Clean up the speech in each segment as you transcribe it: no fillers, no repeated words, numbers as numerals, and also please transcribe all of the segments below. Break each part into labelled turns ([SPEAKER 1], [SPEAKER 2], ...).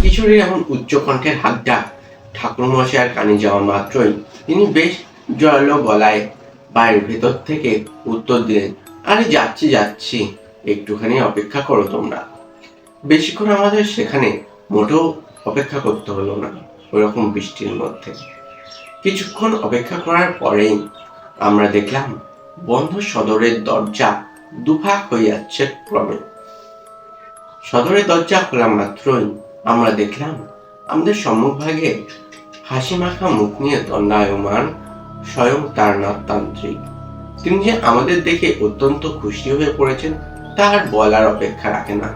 [SPEAKER 1] কিশোরীর এমন উচ্চ কণ্ঠের হাকডাক ঠাকুরমশাইয়ের কানে যাওয়া মাত্রই তিনি বেশ জোরালো গলায় বাড়ির ভেতর থেকে উত্তর দিলেন, আরে যাচ্ছি যাচ্ছি, একটুখানি অপেক্ষা করো তোমরা। বেশিক্ষণ আমাদের সেখানে মোটেও অপেক্ষা করতে হলো না ওরকম বৃষ্টির মধ্যে। কিছুক্ষণ অপেক্ষা করার পরেই আমরা দেখলাম বন্ধ সদরের দরজা দুভাগ হয়ে যাচ্ছে ক্রমে। সদরের দরজা খোলা মাত্রই আমরা দেখলাম আমাদের সম্মুখভাগে হাসি মাখা মুখ নিয়ে দণ্ডায়মান স্বয়ং তারনাথ তান্ত্রিক। তিনি যে আমাদের দেখে অত্যন্ত খুশি হয়ে পড়েছেন তা আর বলার অপেক্ষা রাখে না।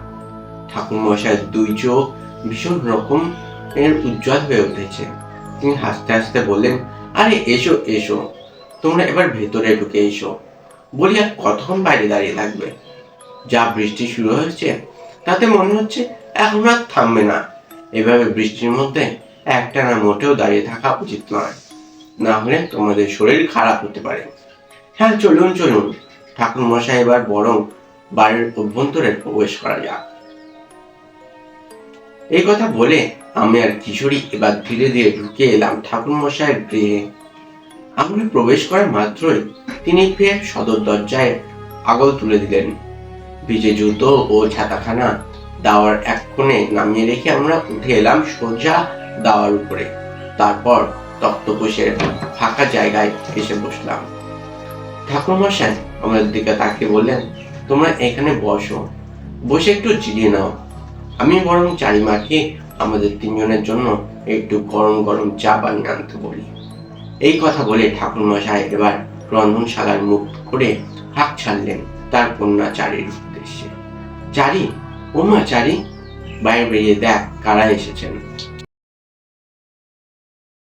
[SPEAKER 1] ঠাকুরমশাইয়ের দুই চোখ ভীষণ রকম উজ্জ্বল হয়ে উঠেছে। তিনি হাসতে হাসতে বললেন, আরে এসো এসো, তোমরা এবার ভেতরে ঢুকে এসো। বলি আর কতক্ষণ বাইরে দাঁড়িয়ে থাকবে? যা বৃষ্টি শুরু হয়েছে তাতে মনে হচ্ছে এখন আর থামবে না। এভাবে বৃষ্টির মধ্যে একটানা মোটেও দাঁড়িয়ে থাকা উচিত নয়, না হলে তোমাদের শরীর খারাপ হতে পারে। হ্যাঁ চলুন চলুন, ঠাকুর মশাই এবার বরং বাড়ির অভ্যন্তরে প্রবেশ করা যাক। এই কথা বলে আমি আর কিশোরী এবার ধীরে ধীরে ঢুকে এলাম ঠাকুর মশাইয়ের গৃহে। আমরা প্রবেশ করার মাত্রই তিনি ফের সদর দরজায় আগল তুলে দিলেন। ভিজে জুতো ও ছাতাখানা দাওয়ার এক কোণে নামিয়ে রেখে আমরা উঠে এলাম সোজা দাওয়ার উপরে। তারপর তক্তপোষের ফাঁকা জায়গায় এসে বসলাম। ঠাকুরমশাই আমাদের দিকে তাকিয়ে বললেন, তোমরা এখানে বসো, বসে একটু জিরিয়ে নাও। আমি বরং চারিমাকে আমাদের তিনজনের জন্য একটু গরম গরম চা বানিয়ে আনতে বলি। এই কথা বলে ঠাকুরমশাই এবার রন্ধনশালার মুখ করে হাঁক ছাড়লেন তার কন্যা চারির উদ্দেশ্যে। চারি, ওমা চারি, বাইরে বেরিয়ে দেখ কারা এসেছেন।